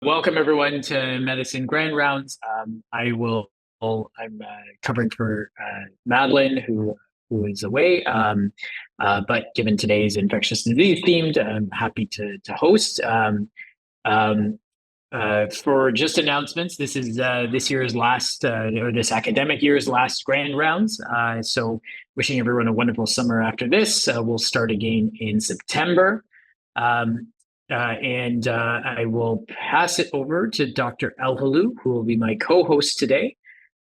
Welcome everyone to Medicine Grand Rounds. I'm covering for Madeline, who is away. But given today's infectious disease themed, I'm happy to host. For just announcements, this is this year's last, or this academic year's last Grand Rounds. So wishing everyone a wonderful summer after this. We'll start again in September. I will pass it over to Dr. Alhalu, who will be my co-host today,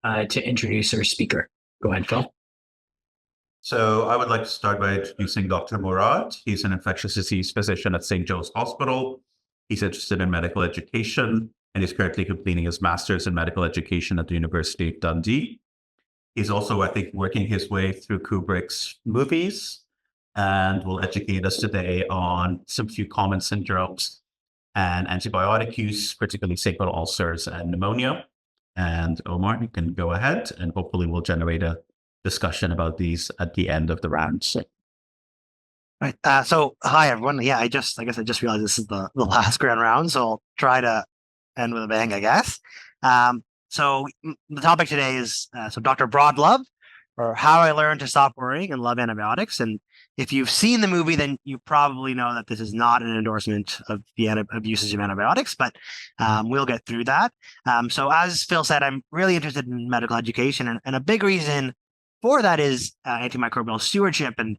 to introduce our speaker. Go ahead, Phil. So I would like to start by introducing Dr. Mourad. He's an infectious disease physician at St. Joe's Hospital. He's interested in medical education, and he's currently completing his master's in medical education at the University of Dundee. He's also, I think, working his way through Kubrick's movies, and will educate us today on some few common syndromes and antibiotic use, particularly sacral ulcers and pneumonia. And Omar, you can go ahead, and hopefully we'll generate a discussion about these at the end of the round. Right. So hi everyone. Yeah, I guess I just realized this is the last grand round, so I'll try to end with a bang, I guess. So the topic today is Dr. Broadlove, or How I Learned to Stop Worrying and Love Antibiotics. And if you've seen the movie, then you probably know that this is not an endorsement of the usage of antibiotics, but we'll get through that. So as Phil said, I'm really interested in medical education, and a big reason for that is antimicrobial stewardship. And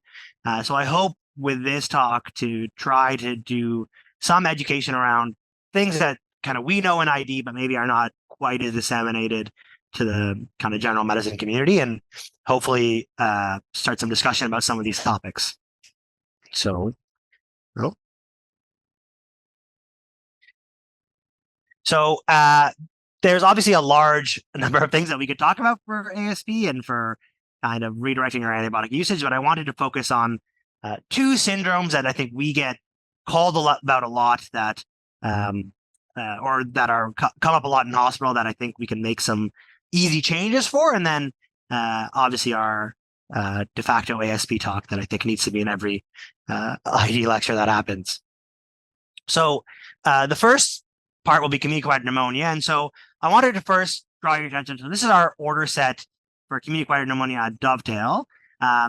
so I hope with this talk to try to do some education around things that kind of we know in ID, but maybe are not quite as disseminated to the kind of general medicine community, and hopefully start some discussion about some of these topics. So, there's obviously a large number of things that we could talk about for ASP and for kind of redirecting our antibiotic usage, but I wanted to focus on two syndromes that I think we get called about a lot, that or that are come up a lot in hospital, that I think we can make some easy changes for, and then obviously our de facto ASP talk that I think needs to be in every ID lecture that happens. So the first part will be community-acquired pneumonia, and so I wanted to first draw your attention to this is our order set for community-acquired pneumonia at Dovetail.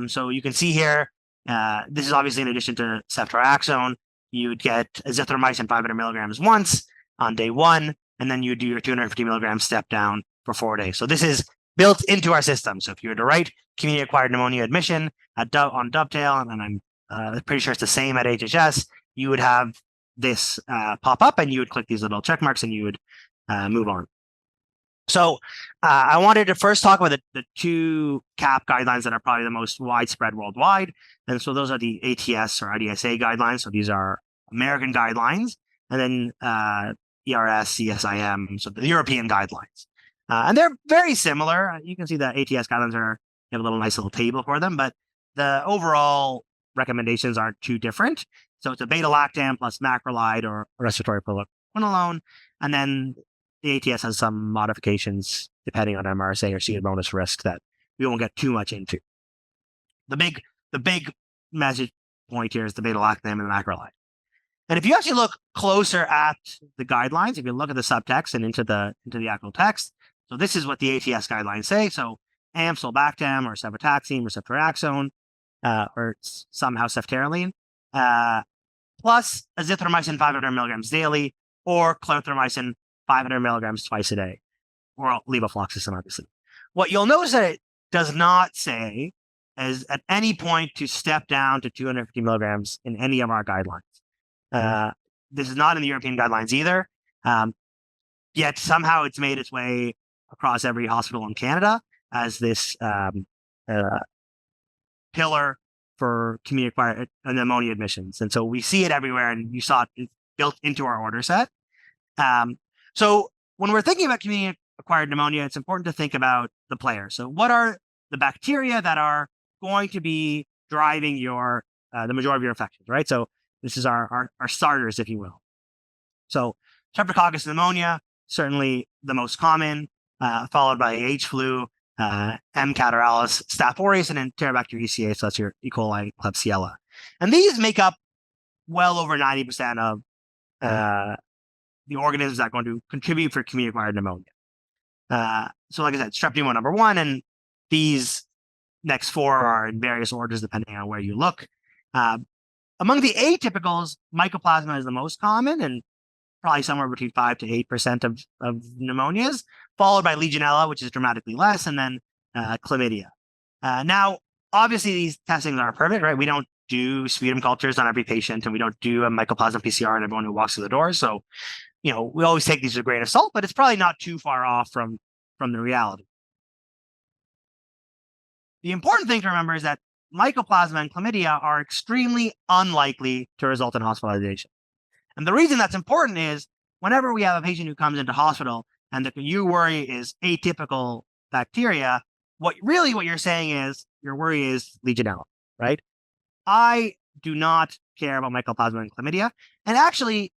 So you can see here, this is obviously in addition to ceftriaxone. You would get azithromycin 500 milligrams once on day 1, and then you would do your 250 milligram step down for 4 days. So this is built into our system. So if you were to write community-acquired pneumonia admission on Dovetail, and I'm pretty sure it's the same at HHS, you would have this pop up, and you would click these little check marks, and you would move on. So I wanted to first talk about the two CAP guidelines that are probably the most widespread worldwide. And so those are the ATS or IDSA guidelines. So these are American guidelines, and then ERS, CSIM, so the European guidelines. And they're very similar. You can see the ATS guidelines have a nice little table for them, but the overall recommendations aren't too different. So it's a beta-lactam plus macrolide or respiratory propiconolone, and then the ATS has some modifications depending on MRSA or Pseudomonas risk that we won't get too much into. The big message point here is the beta-lactam and the macrolide. And if you actually look closer at the guidelines, if you look at the subtext and into the actual text, so this is what the ATS guidelines say. So AM, sulbactam, or cefotaxime, or ceftriaxone, or somehow ceftaroline, plus azithromycin 500 milligrams daily, or clarithromycin 500 milligrams twice a day, or levofloxacin, obviously. What you'll notice that it does not say is at any point to step down to 250 milligrams in any of our guidelines. This is not in the European guidelines either. Yet somehow it's made its way across every hospital in Canada as this pillar for community-acquired pneumonia admissions. And so we see it everywhere, and you saw it built into our order set. So when we're thinking about community-acquired pneumonia, it's important to think about the players. So what are the bacteria that are going to be driving your the majority of your infections, right? So this is our starters, if you will. So Streptococcus pneumonia, certainly the most common, followed by H flu, M. catarrhalis, Staph aureus, and then Enterobacter ECA, so that's your E. coli, Klebsiella. And these make up well over 90% of the organisms that are going to contribute for community-acquired pneumonia. So like I said, strep pneumo number 1, and these next 4 are in various orders depending on where you look. Among the atypicals, mycoplasma is the most common, and probably somewhere between 5 to 8% of pneumonias, followed by Legionella, which is dramatically less, and then chlamydia. Now, obviously, these testings aren't perfect, right? We don't do sputum cultures on every patient, and we don't do a mycoplasma PCR on everyone who walks through the door. So, we always take these with a grain of salt, but it's probably not too far off from the reality. The important thing to remember is that mycoplasma and chlamydia are extremely unlikely to result in hospitalization. And the reason that's important is whenever we have a patient who comes into hospital and the you worry is atypical bacteria, what you're saying is your worry is Legionella, right? I do not care about mycoplasma and chlamydia. And actually,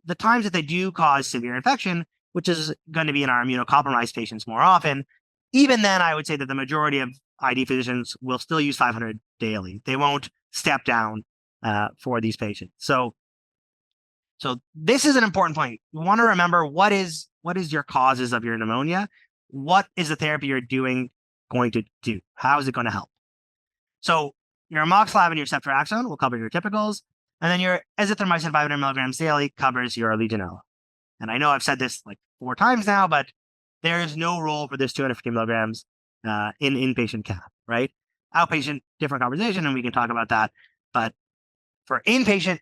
the times that they do cause severe infection, which is going to be in our immunocompromised patients more often, even then, I would say that the majority of ID physicians will still use 500 daily. They won't step down for these patients. So this is an important point. You want to remember what is your causes of your pneumonia? What is the therapy you're doing going to do? How is it going to help? So your amoxicillin and your ceftriaxone will cover your typicals, and then your azithromycin 500 milligrams daily covers your Legionella. And I know I've said this like 4 times now, but there is no role for this 250 milligrams in inpatient CAP, right? Outpatient, different conversation, and we can talk about that. But for inpatient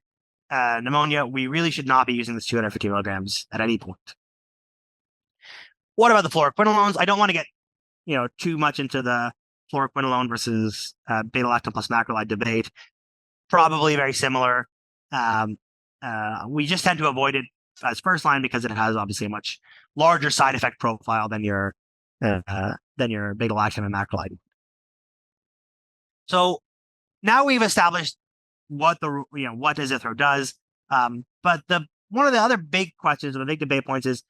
pneumonia, we really should not be using this 250 milligrams at any point. What about the fluoroquinolones? I don't want to get too much into the fluoroquinolone versus beta-lactam plus macrolide debate. Probably very similar. We just tend to avoid it as first line because it has obviously a much larger side effect profile than your beta-lactam and macrolide. So now we've established what azithro does. But one of the other big questions or the big debate points is,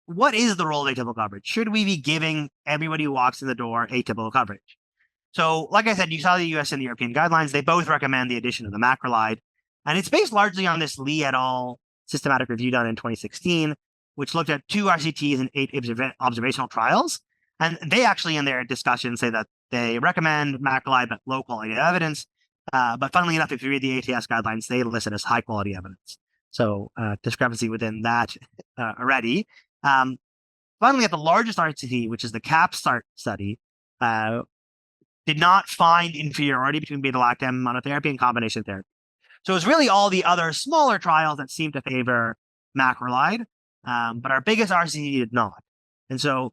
what is the role of atypical coverage? Should we be giving everybody who walks in the door atypical coverage? So, like I said, you saw the US and the European guidelines. They both recommend the addition of the macrolide. And it's based largely on this Lee et al. Systematic review done in 2016, which looked at 2 RCTs and 8 observational trials. And they actually, in their discussion, say that they recommend macrolide, but low quality evidence. But funnily enough, if you read the ATS guidelines, they list it as high quality evidence. So discrepancy within that already. Finally, at the largest RCT, which is the CAP-START study, did not find inferiority between beta-lactam monotherapy and combination therapy. So it's really all the other smaller trials that seem to favor macrolide, but our biggest RCT did not. And so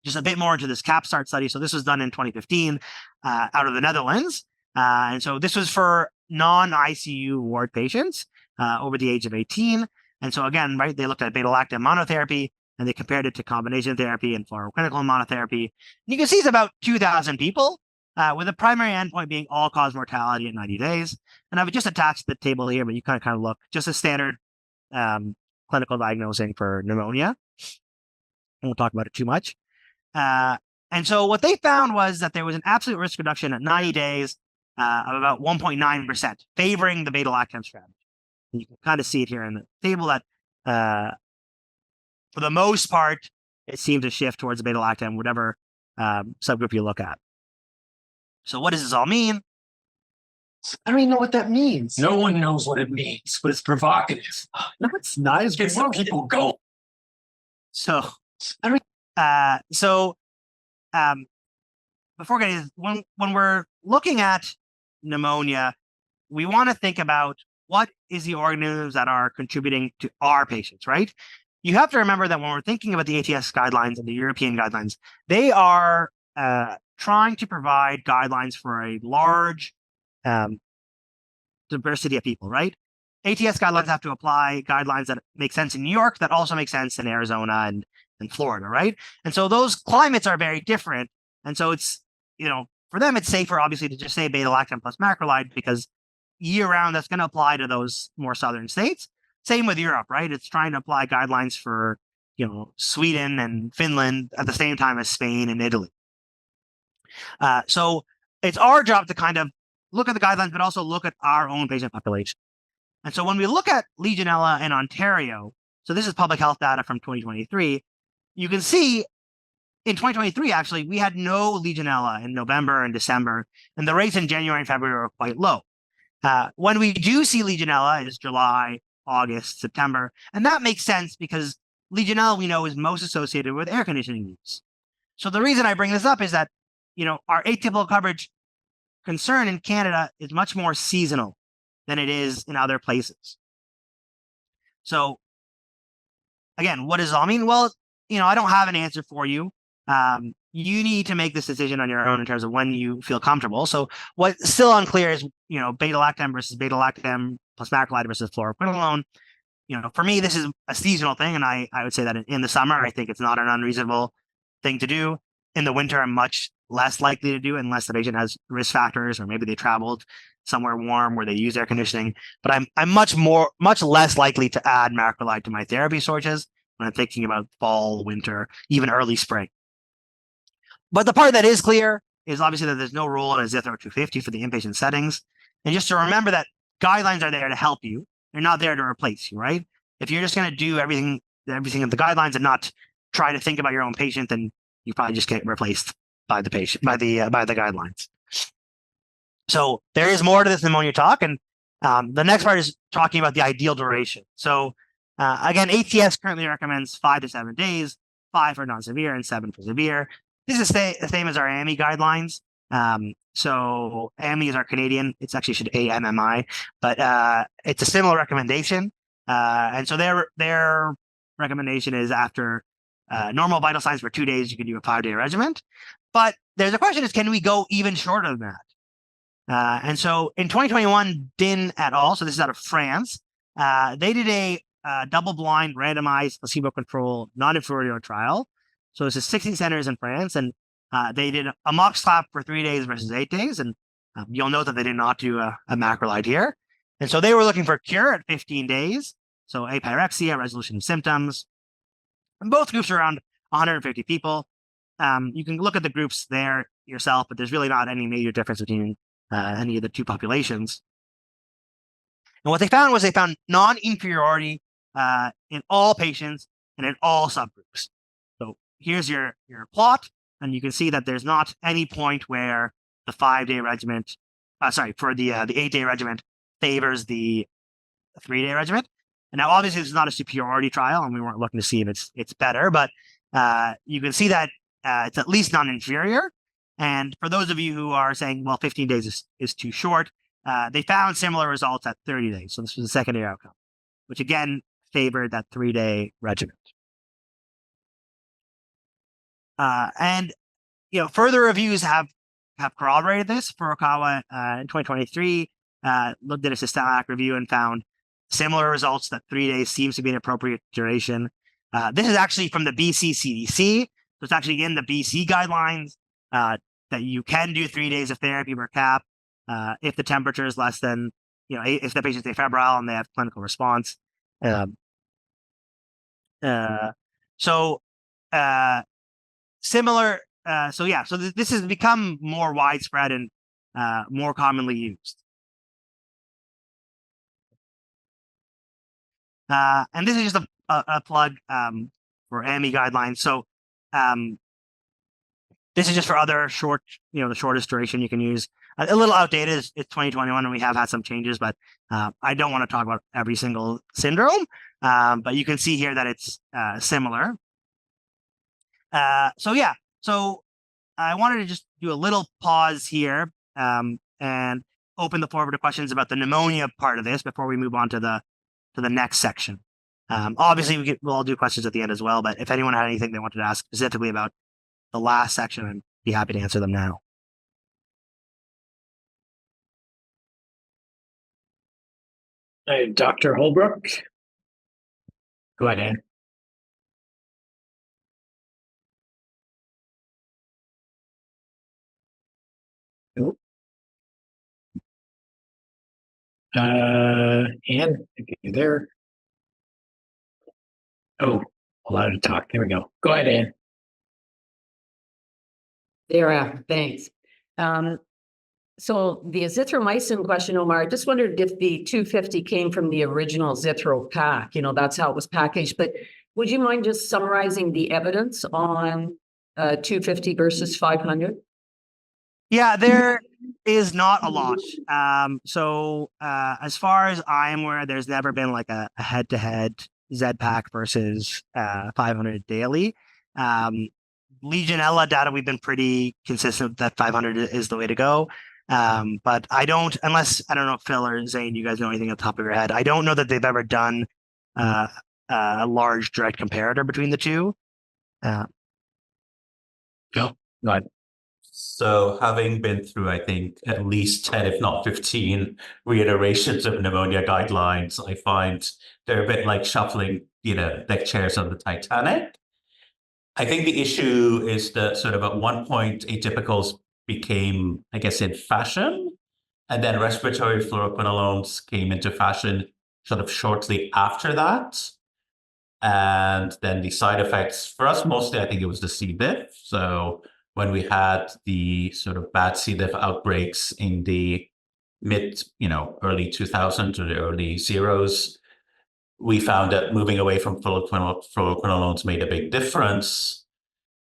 just a bit more into this CAP-START study. So this was done in 2015 out of the Netherlands. And so this was for non-ICU ward patients over the age of 18. And so again, right, they looked at beta-lactam monotherapy and they compared it to combination therapy and fluoroquinolone monotherapy. And you can see it's about 2,000 people with the primary endpoint being all-cause mortality at 90 days. And I've just attached the table here, but you kind of look just a standard clinical diagnosing for pneumonia. I won't talk about it too much. And so what they found was that there was an absolute risk reduction at 90 days of about 1.9%, favoring the beta-lactam strategy. And you can kind of see it here in the table that for the most part, it seemed to shift towards the beta-lactam, whatever subgroup you look at. So what does this all mean? I don't even know what that means. No one knows what it means, but it's provocative. No, it's not. It's get some people go. So before getting when we're looking at pneumonia, we want to think about what is the organisms that are contributing to our patients, right? You have to remember that when we're thinking about the ATS guidelines and the European guidelines, they are trying to provide guidelines for a large diversity of people, right? ATS guidelines have to apply guidelines that make sense in New York, that also make sense in Arizona and Florida, right? And so those climates are very different. And so it's, for them, it's safer, obviously, to just say beta-lactam plus macrolide because year-round, that's going to apply to those more southern states. Same with Europe, right? It's trying to apply guidelines for, Sweden and Finland at the same time as Spain and Italy. So it's our job to kind of look at the guidelines, but also look at our own patient population. And so when we look at Legionella in Ontario, So this is public health data from 2023. You can see in 2023, actually, we had no Legionella in November and December, and the rates in January and February were quite low. When we do see Legionella is July, August, September, and that makes sense because Legionella, we know, is most associated with air conditioning use. So the reason I bring this up is that, our atypical coverage concern in Canada is much more seasonal than it is in other places. So again, what does it all mean? Well, I don't have an answer for you. You need to make this decision on your own in terms of when you feel comfortable. So what's still unclear is, beta-lactam versus beta-lactam plus macrolide versus fluoroquinolone. For me, this is a seasonal thing, and I would say that in the summer, I think it's not an unreasonable thing to do. In the winter, I'm much less likely to do unless the patient has risk factors or maybe they traveled somewhere warm where they use air conditioning. But I'm much less likely to add macrolide to my therapy sources when I'm thinking about fall, winter, even early spring. But the part that is clear is obviously that there's no rule in Azithro 250 for the inpatient settings. And just to remember that guidelines are there to help you. They're not there to replace you, right? If you're just going to do everything in the guidelines and not try to think about your own patient, then you probably just get replaced by the patient, by the guidelines. So there is more to this pneumonia talk. And the next part is talking about the ideal duration. So again, ATS currently recommends 5 to 7 days, 5 for non-severe and 7 for severe. This is the same as our AMI guidelines. So AMI is our Canadian. It's actually should AMMI, but it's a similar recommendation. And so their recommendation is after normal vital signs for 2 days, you can do a 5-day regimen. But there's a question is, can we go even shorter than that? And so in 2021, Din et al., so this is out of France, they did a double-blind, randomized, placebo-controlled, non-inferiority trial. So this is 60 centers in France, and they did a mock slap for 3 days versus 8 days. And you'll note that they did not do a macrolide here. And so they were looking for cure at 15 days. So apyrexia, resolution of symptoms. And both groups are around 150 people. You can look at the groups there yourself, but there's really not any major difference between any of the two populations. And what they found was non-inferiority in all patients and in all subgroups. So here's your plot, and you can see that there's not any point where the 5-day regimen, for the 8-day regimen favors the 3-day regimen. And now, obviously, this is not a superiority trial, and we weren't looking to see if it's better, but you can see that it's at least non-inferior. And for those of you who are saying, well, 15 days is too short, they found similar results at 30 days. So this was a secondary outcome, which again favored that 3-day regimen. And further reviews have corroborated this. Furukawa in 2023 looked at a systematic review and found similar results that 3 days seems to be an appropriate duration. This is actually from the BC CDC. So it's actually in the BC guidelines that you can do 3 days of therapy per cap if the temperature is less than, if the patient's afebrile and they have clinical response. Similar. So this has become more widespread and more commonly used. And this is just a plug for AMI guidelines. So this is just for other short, the shortest duration you can use. A little outdated. It's 2021 and we have had some changes, but I don't want to talk about every single syndrome. But you can see here that it's similar. So I wanted to just do a little pause here and open the floor to questions about the pneumonia part of this before we move on to the next section. Obviously, we'll all do questions at the end as well, but if anyone had anything they wanted to ask specifically about the last section, I'd be happy to answer them now. Dr. Holbrook. Go ahead, Anne. Nope. Anne, if you're there. Oh, allowed to talk. There we go. Go ahead, Anne. Thereafter, thanks. So the azithromycin question, Omar, I just wondered if the 250 came from the original Zithro pack. That's how it was packaged. But would you mind just summarizing the evidence on 250 versus 500? Yeah, there is not a lot. As far as I'm aware, there's never been like a head-to-head Z-Pack versus 500 daily. Legionella data, we've been pretty consistent that 500 is the way to go. But I don't know if Phil or Zane, you guys know anything on the top of your head. I don't know that they've ever done a large direct comparator between the two. Phil, go ahead. So having been through, I think, at least 10, if not 15 reiterations of pneumonia guidelines, I find they're a bit like shuffling, deck chairs on the Titanic. I think the issue is that sort of at one point, atypicals became, I guess, in fashion, and then respiratory fluoroquinolones came into fashion sort of shortly after that. And then the side effects, for us, mostly, I think it was the C. diff. So when we had the sort of bad C. diff outbreaks in the early 2000s or the early zeros, we found that moving away from fluoroquinolones made a big difference.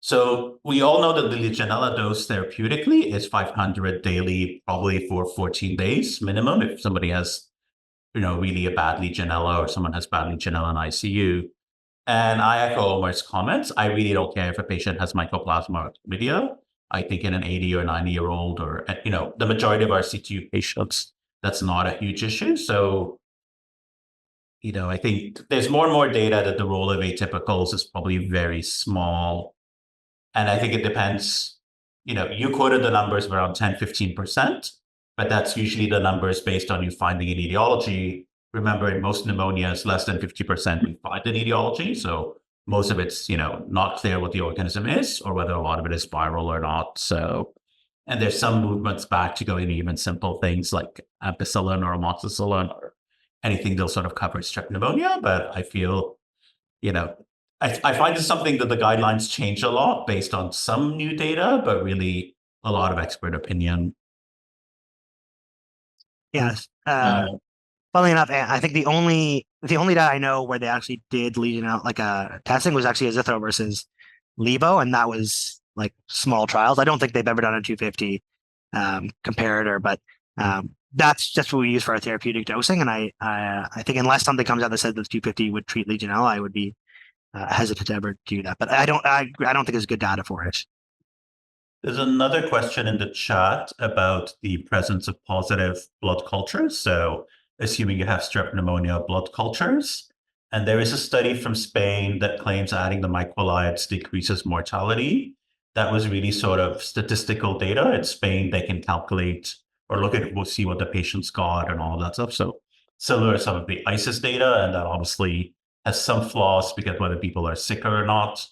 So we all know that the Legionella dose therapeutically is 500 daily, probably for 14 days minimum. If somebody has, really a bad Legionella or someone has bad Legionella in ICU. And I echo Omar's comments. I really don't care if a patient has mycoplasma or chlamydia. I think in an 80 or 90-year-old or, the majority of our CTU patients, that's not a huge issue. So, I think there's more and more data that the role of atypicals is probably very small. And I think it depends, you quoted the numbers of around 10, 15%, but that's usually the numbers based on you finding an etiology. Remember, in most pneumonias, less than 50% we find an etiology. So most of it's, not clear what the organism is or whether a lot of it is viral or not. So, and there's some movements back to going to even simple things like ampicillin or amoxicillin or anything that'll sort of cover strep pneumonia. But I feel, I find it's something that the guidelines change a lot based on some new data, but really a lot of expert opinion. Yes. Funnily enough, I think the only data I know where they actually did Legionella testing was actually Azithro versus Levo, and that was like small trials. I don't think they've ever done a 250 comparator, but that's just what we use for our therapeutic dosing. And I think unless something comes out that says that 250 would treat Legionella, I would be hesitant to ever do that. But I don't think there's good data for it. There's another question in the chat about the presence of positive blood cultures. So assuming you have strep pneumonia blood cultures. And there is a study from Spain that claims adding the microlides decreases mortality. That was really sort of statistical data. In Spain, they can calculate or look at, we'll see what the patient's got and all of that stuff. So similar to some of the ISIS data, and that obviously has some flaws because whether people are sicker or not.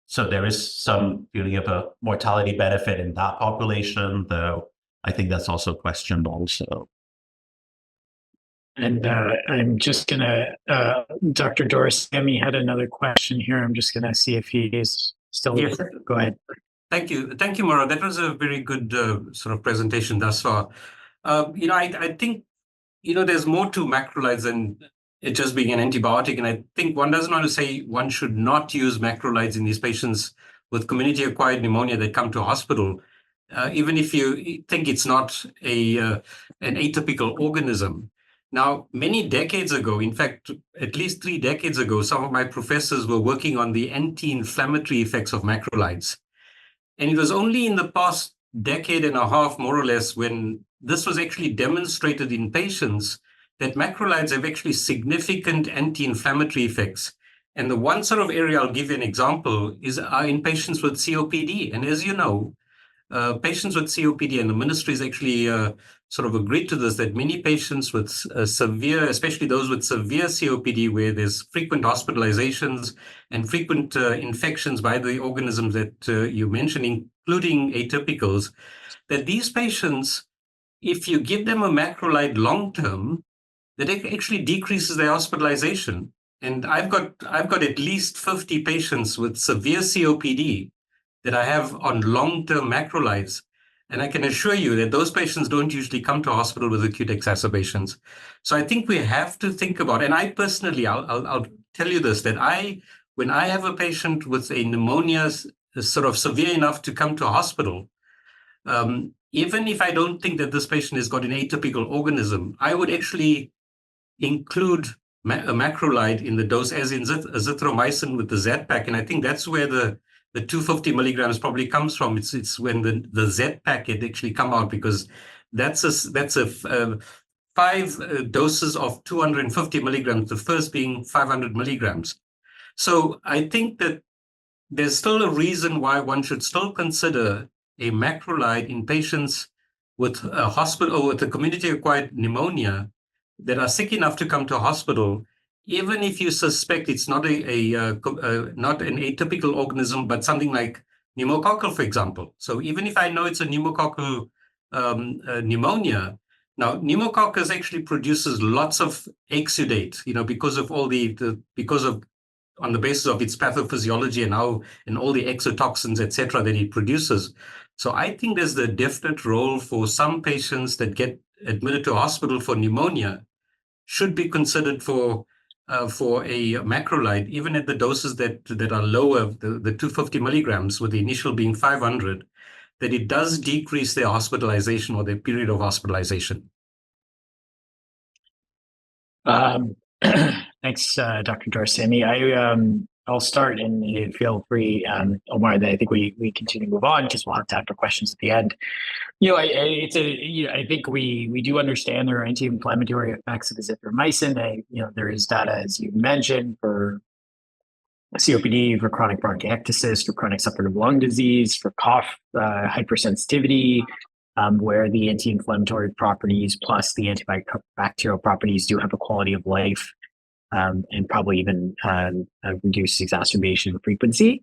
So there is some feeling of a mortality benefit in that population, though I think that's also questioned also. And I'm just going to, Dr. Doris Sami had another question here. I'm just going to see if he is still Yes. here. Go ahead. Thank you, Mourad. That was a very good sort of presentation thus far. I think, there's more to macrolides than it just being an antibiotic. And I think one doesn't want to say one should not use macrolides in these patients with community-acquired pneumonia that come to hospital, even if you think it's not an atypical organism. Now, many decades ago, in fact, at least 3 decades ago, some of my professors were working on the anti-inflammatory effects of macrolides. And it was only in the past decade and a half, more or less, when this was actually demonstrated in patients that macrolides have actually significant anti-inflammatory effects. And the one sort of area I'll give you an example is in patients with COPD. And as you know, patients with COPD, and the ministry has actually sort of agreed to this, that many patients with severe, especially those with severe COPD, where there's frequent hospitalizations and frequent infections by the organisms that you mentioned, including atypicals, that these patients, if you give them a macrolide long-term, that actually decreases their hospitalization. And I've got at least 50 patients with severe COPD that I have on long-term macrolides. And I can assure you that those patients don't usually come to hospital with acute exacerbations. So I think we have to think about, and I personally, I'll tell you this, that when I have a patient with a pneumonia sort of severe enough to come to hospital, even if I don't think that this patient has got an atypical organism, I would actually include a macrolide in the dose as in azithromycin with the Z-pack. And I think that's where the 250 milligrams probably comes from. It's when the Z-pack had actually come out, because that's a 5 doses of 250 milligrams, the first being 500 milligrams. So I think that there's still a reason why one should still consider a macrolide in patients with a hospital or with a community-acquired pneumonia that are sick enough to come to hospital, even if you suspect it's not not an atypical organism, but something like pneumococcal, for example. So even if I know it's a pneumococcal pneumonia, now pneumococcus actually produces lots of exudate, because of all on the basis of its pathophysiology and all the exotoxins, etc., that it produces. So I think there's the definite role for some patients that get admitted to hospital for pneumonia should be considered for a macrolide, even at the doses that are lower, the 250 milligrams, with the initial being 500, that it does decrease their hospitalization or their period of hospitalization. Thanks, Dr. Dorsemi. I'll start and feel free, Omar. I think we continue to move on because we'll have time for questions at the end. I think we do understand there are anti-inflammatory effects of azithromycin. There is data, as you mentioned, for COPD, for chronic bronchiectasis, for chronic suppurative lung disease, for cough, hypersensitivity, where the anti-inflammatory properties plus the antibacterial properties do have a quality of life and probably even reduce exacerbation frequency.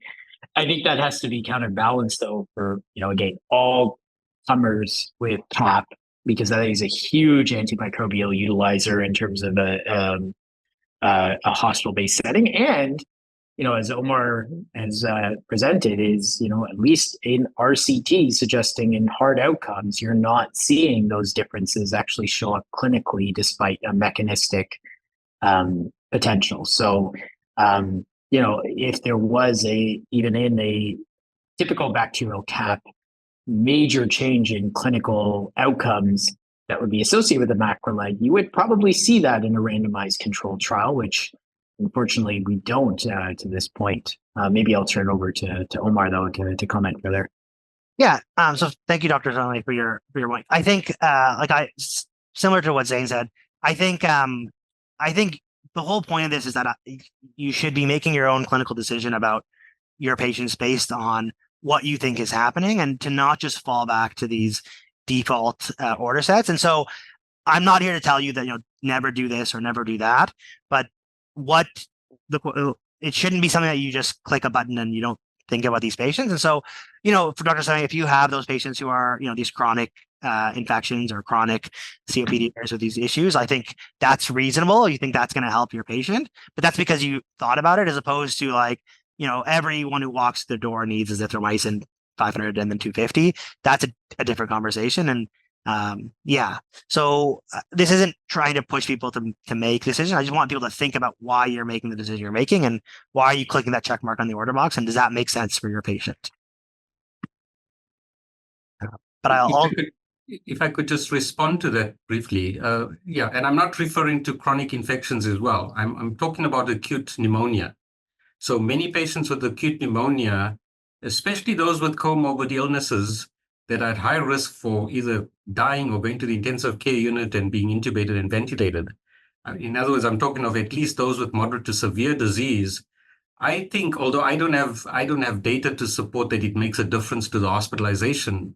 I think that has to be counterbalanced, though, for, again, all comers with CAP, because that is a huge antimicrobial utilizer in terms of a hospital-based setting. And, as Omar has presented, is, at least in RCT, suggesting in hard outcomes, you're not seeing those differences actually show up clinically despite a mechanistic potential. So, if there was even in a typical bacterial CAP, major change in clinical outcomes that would be associated with a macrolide, you would probably see that in a randomized controlled trial, which unfortunately we don't to this point. Maybe I'll turn over to Omar, though, to comment further. Yeah. So thank you, Dr. Sonley, for your point. I think, similar to what Zane said, I think the whole point of this is that you should be making your own clinical decision about your patients based on what you think is happening, and to not just fall back to these default order sets. And so I'm not here to tell you that, never do this or never do that, but it shouldn't be something that you just click a button and you don't think about these patients. And so, for Dr. Sonley, if you have those patients who are, these chronic infections or chronic COPD with these issues, I think that's reasonable. You think that's going to help your patient, but that's because you thought about it, as opposed to everyone who walks the door needs azithromycin 500 and then 250. That's a different conversation. And so this isn't trying to push people to make decisions. I just want people to think about why you're making the decision you're making, and why are you clicking that check mark on the order box, and does that make sense for your patient? But if I could just respond to that briefly, and I'm not referring to chronic infections as well. I'm talking about acute pneumonia. So many patients with acute pneumonia, especially those with comorbid illnesses that are at high risk for either dying or going to the intensive care unit and being intubated and ventilated. In other words, I'm talking of at least those with moderate to severe disease. I think, although I don't have data to support that it makes a difference to the hospitalization,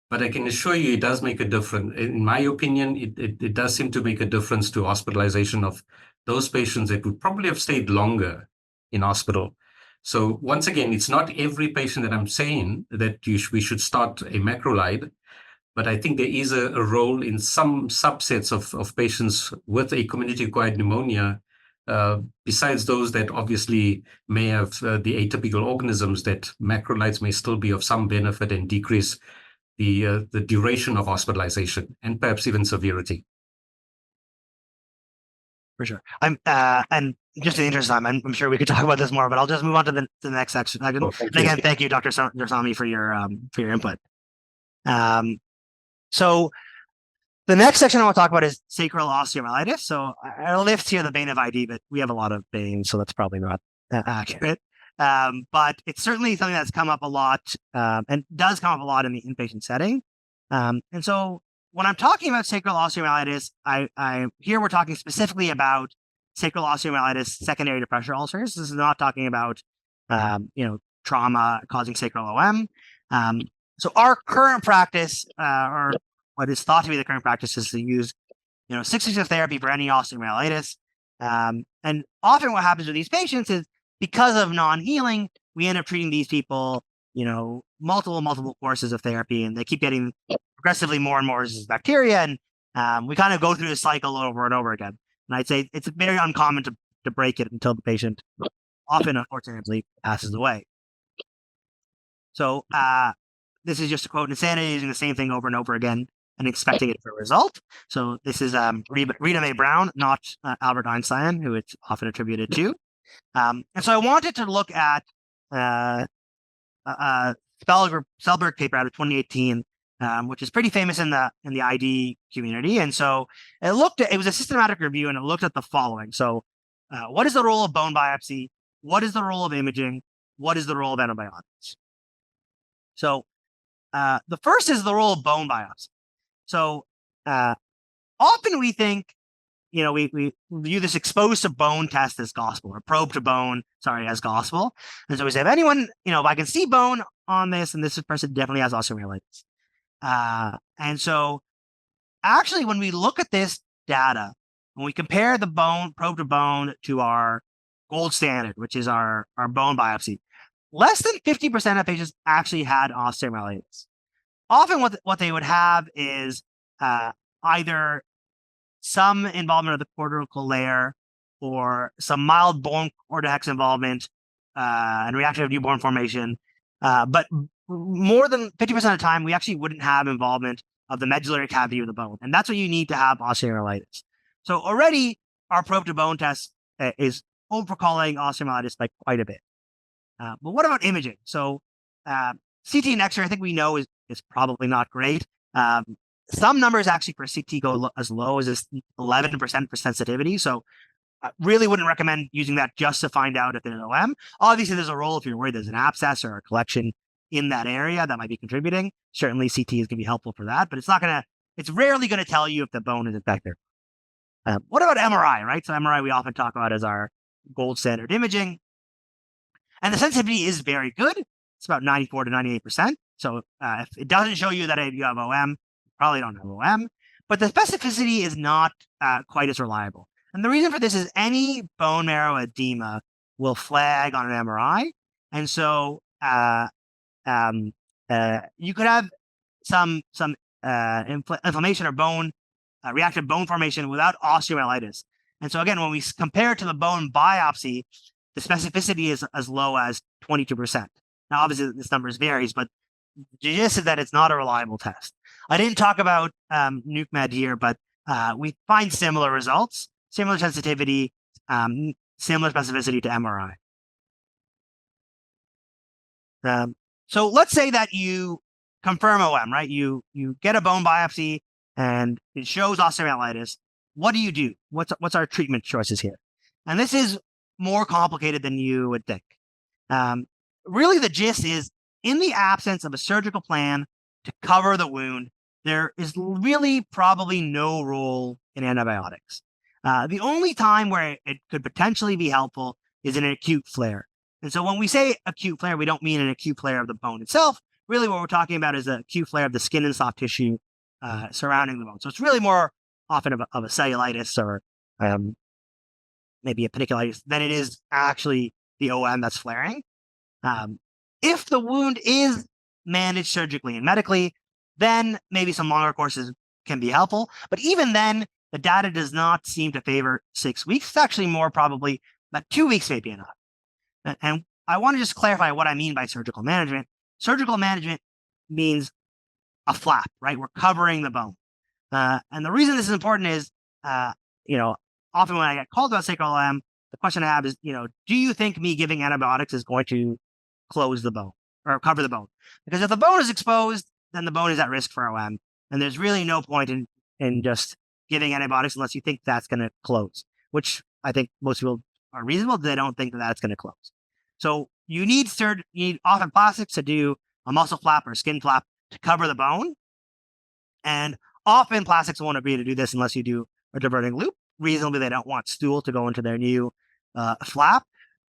but I can assure you it does make a difference. In my opinion, it does seem to make a difference to hospitalization of those patients that would probably have stayed longer in hospital. So once again, it's not every patient that I'm saying that we should start a macrolide, but I think there is a role in some subsets of patients with a community-acquired pneumonia, besides those that obviously may have the atypical organisms, that macrolides may still be of some benefit and decrease the duration of hospitalization and perhaps even severity. For sure. And just in the interest of time, I'm sure we could talk about this more, but I'll just move on to the next section. Thank you. Again, thank you, Dr. Haudenosaunee, for your input. So the next section I want to talk about is sacral osteomyelitis. So I'll lift here the bane of ID, but we have a lot of banes, so that's probably not accurate. But it's certainly something that's come up a lot and does come up a lot in the inpatient setting. And so when I'm talking about sacral osteomyelitis, I here we're talking specifically about sacral osteomyelitis secondary to pressure ulcers. This is not talking about trauma causing sacral OM. So our current practice, or what is thought to be the current practice, is to use 6 weeks of therapy for any osteomyelitis. And often what happens with these patients is, because of non-healing, we end up treating these people, multiple courses of therapy, and they keep getting progressively more and more resistant bacteria. And we kind of go through this cycle over and over again. And I'd say it's very uncommon to break it until the patient often, unfortunately, passes away. So this is just a quote: "Insanity using the same thing over and over again and expecting it for a result." So this is Rita Mae Brown, not Albert Einstein, who it's often attributed to. And so I wanted to look at Spellberg paper out of 2018, which is pretty famous in the ID community. And so it was a systematic review, and it looked at the following. So what is the role of bone biopsy? What is the role of imaging? What is the role of antibiotics? So the first is the role of bone biopsy. So often we think, we view this exposed to bone test as gospel, or probe to bone, as gospel. And so we say, if anyone, if I can see bone on this, and this person definitely has osteomyelitis. And so actually, when we look at this data, when we compare the probe to bone to our gold standard, which is our bone biopsy, less than 50% of patients actually had osteomyelitis. Often what they would have is either some involvement of the cortical layer, or some mild bone cortex involvement and reactive newborn formation. But more than 50% of the time, we actually wouldn't have involvement of the medullary cavity of the bone. And that's what you need to have osteomyelitis. So already our probe to bone test is overcalling osteomyelitis by quite a bit. But what about imaging? So CT and X-ray, I think we know is probably not great. Some numbers actually for CT go as low as 11% for sensitivity. So I really wouldn't recommend using that just to find out if there's an OM. Obviously, there's a role if you're worried there's an abscess or a collection in that area that might be contributing. Certainly CT is going to be helpful for that, but it's rarely going to tell you if the bone is infected. What about MRI, right? So MRI we often talk about as our gold standard imaging. And the sensitivity is very good. It's about 94 to 98%. So if it doesn't show you that you have OM, you probably don't have OM. But the specificity is not quite as reliable. And the reason for this is any bone marrow edema will flag on an MRI. And so you could have some inflammation or reactive bone formation without osteomyelitis. And so again, when we compare it to the bone biopsy, the specificity is as low as 22%. Now, obviously, this number varies, but the gist is that it's not a reliable test. I didn't talk about NucMed here, but we find similar results, similar sensitivity, similar specificity to MRI. So let's say that you confirm OM, right? You get a bone biopsy and it shows osteomyelitis. What do you do? What's our treatment choices here? And this is more complicated than you would think. Really, the gist is, in the absence of a surgical plan to cover the wound, there is really probably no role in antibiotics. The only time where it could potentially be helpful is in an acute flare. And so when we say acute flare, we don't mean an acute flare of the bone itself. Really, what we're talking about is an acute flare of the skin and soft tissue surrounding the bone. So it's really more often of a cellulitis or maybe a pediculitis than it is actually the OM that's flaring. If the wound is managed surgically and medically, then maybe some longer courses can be helpful. But even then, the data does not seem to favor 6 weeks. It's actually more probably that 2 weeks may be enough. And I want to just clarify what I mean by surgical management. Surgical management means a flap, right? We're covering the bone. And the reason this is important is, often when I get called about sacral OM, the question I have is, do you think me giving antibiotics is going to close the bone or cover the bone? Because if the bone is exposed, then the bone is at risk for OM. And there's really no point in just giving antibiotics unless you think that's going to close, which I think most people are reasonable. They don't think that that's going to close. So you need often plastics to do a muscle flap or a skin flap to cover the bone. And often plastics won't agree to do this unless you do a diverting loop. Reasonably, they don't want stool to go into their new flap.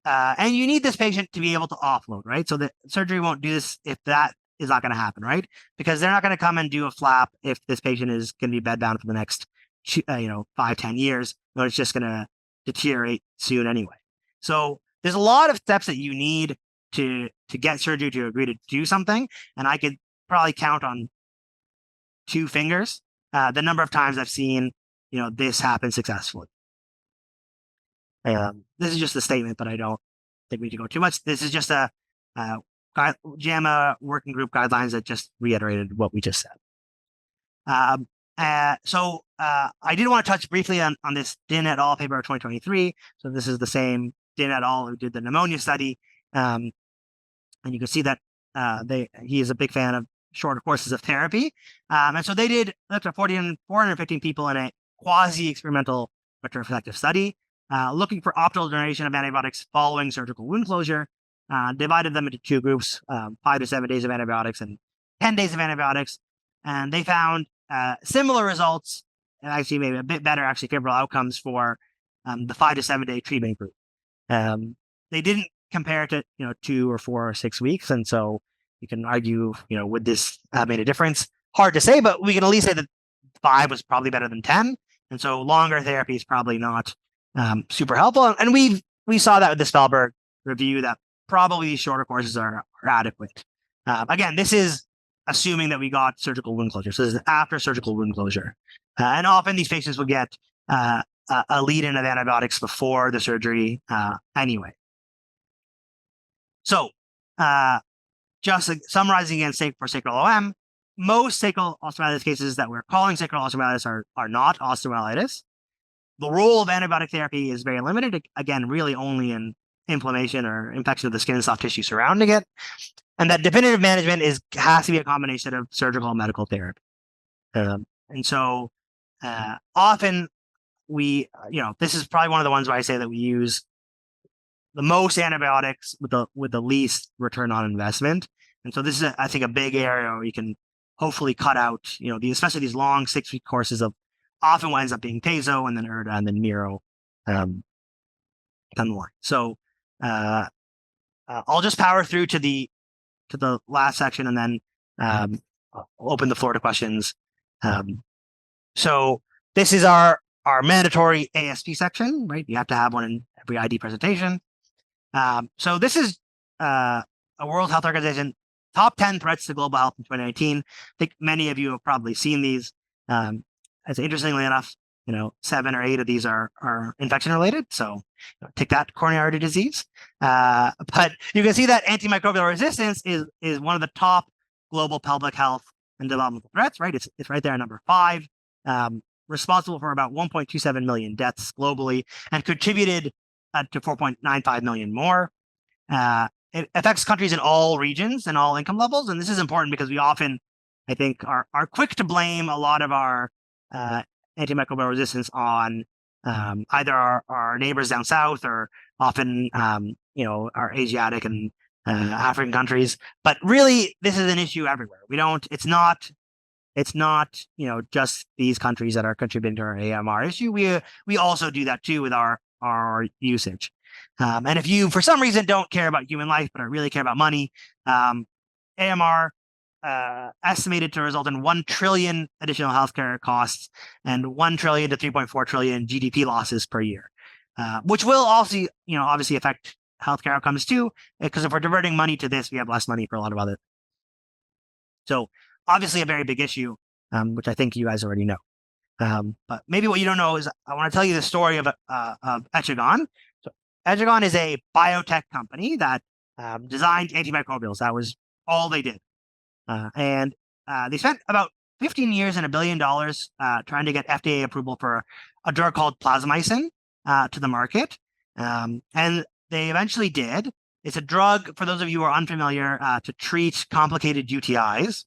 And you need this patient to be able to offload, right? So the surgery won't do this if that is not going to happen, right? Because they're not going to come and do a flap if this patient is going to be bedbound for the next 5-10 years, or it's just going to deteriorate soon anyway. So there's a lot of steps that you need to get surgery to agree to do something, and I could probably count on 2 fingers the number of times I've seen this happen successfully. This is just a statement, but I don't think we need to go too much. This is just a JAMA working group guidelines that just reiterated what we just said. So I did want to touch briefly on this Din et al. Paper of 2023. So this is the same Din et al. Who did the pneumonia study. And you can see that he is a big fan of shorter courses of therapy. And so they looked at 415 people in a quasi-experimental retrospective study, looking for optimal duration of antibiotics following surgical wound closure, divided them into 2 groups, 5 to 7 days of antibiotics and 10 days of antibiotics. And they found similar results, and actually maybe a bit better, favorable outcomes for the 5 to 7 day treatment group. They didn't compare it to 2 or 4 or 6 weeks, and so you can argue, would this have made a difference? Hard to say, but we can at least say that 5 was probably better than 10, and so longer therapy is probably not super helpful. And we saw that with the Spellberg review that probably these shorter courses are adequate. Again, this is assuming that we got surgical wound closure. So this is after surgical wound closure. And often these patients will get a lead-in of antibiotics before the surgery anyway. So just summarizing again for sacral OM, most sacral osteomyelitis cases that we're calling sacral osteomyelitis are not osteomyelitis. The role of antibiotic therapy is very limited, again, really only in inflammation or infection of the skin and soft tissue surrounding it. And that definitive management has to be a combination of surgical and medical therapy. And so often this is probably one of the ones where I say that we use the most antibiotics with the least return on investment. And so this is, I think, a big area where you can hopefully cut out, especially these long 6-week courses of often what ends up being Tazo and then Erda and then Miro down the line. So I'll just power through to the last section and then I'll open the floor to questions. So this is our mandatory ASP section, right? You have to have one in every ID presentation. So this is a World Health Organization top 10 threats to global health in 2019. I think many of you have probably seen these. As interestingly enough, 7 or 8 of these are infection related. So take that, coronary artery disease. But you can see that antimicrobial resistance is one of the top global public health and developmental threats, right? It's right there at number 5, responsible for about 1.27 million deaths globally and contributed to 4.95 million more. It affects countries in all regions and all income levels. And this is important because we often, I think, are quick to blame a lot of our antimicrobial resistance on either our neighbors down south or often our Asiatic and African countries. But really, this is an issue everywhere. It's not just these countries that are contributing to our AMR issue. We also do that too with our usage. And if you, for some reason, don't care about human life, but really care about money, AMR estimated to result in 1 trillion additional healthcare costs and 1 trillion to 3.4 trillion GDP losses per year, which will also, obviously affect healthcare outcomes too, because if we're diverting money to this, we have less money for a lot of other. So obviously a very big issue, which I think you guys already know. But maybe what you don't know is I want to tell you the story of Echigon. So Echigon is a biotech company that designed antimicrobials. That was all they did. And they spent about 15 years and $1 billion trying to get FDA approval for a drug called plasmicin to the market. And they eventually did. It's a drug, for those of you who are unfamiliar, to treat complicated UTIs.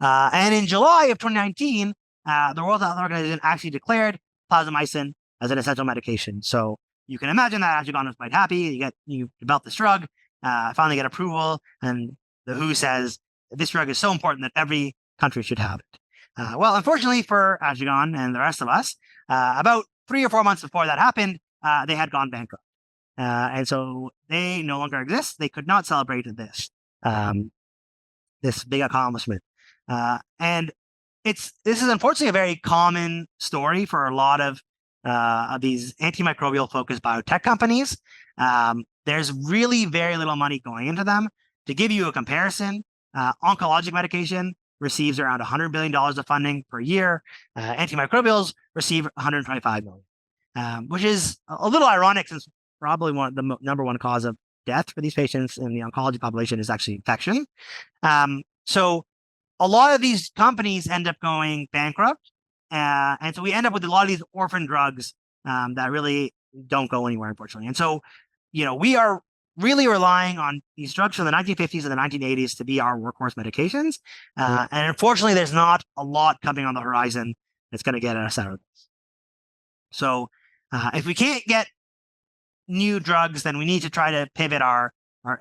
And in July of 2019, the World Health Organization actually declared plasmicin as an essential medication. So you can imagine that Ajigan was quite happy. You develop this drug, finally get approval, and the WHO says this drug is so important that every country should have it. Well, unfortunately for Ajigan and the rest of us, about 3 or 4 months before that happened, they had gone bankrupt. And so they no longer exist. They could not celebrate this, this big accomplishment. And this is unfortunately a very common story for a lot of these antimicrobial focused biotech companies. There's really very little money going into them. To give you a comparison, oncologic medication receives around $100 billion of funding per year. Antimicrobials receive $125 million, which is a little ironic since probably the number one cause of death for these patients in the oncology population is actually infection. So a lot of these companies end up going bankrupt. And so we end up with a lot of these orphan drugs that really don't go anywhere, unfortunately. And so, we are really relying on these drugs from the 1950s and the 1980s to be our workhorse medications. And unfortunately, there's not a lot coming on the horizon that's going to get us out of this. So if we can't get new drugs, then we need to try to pivot our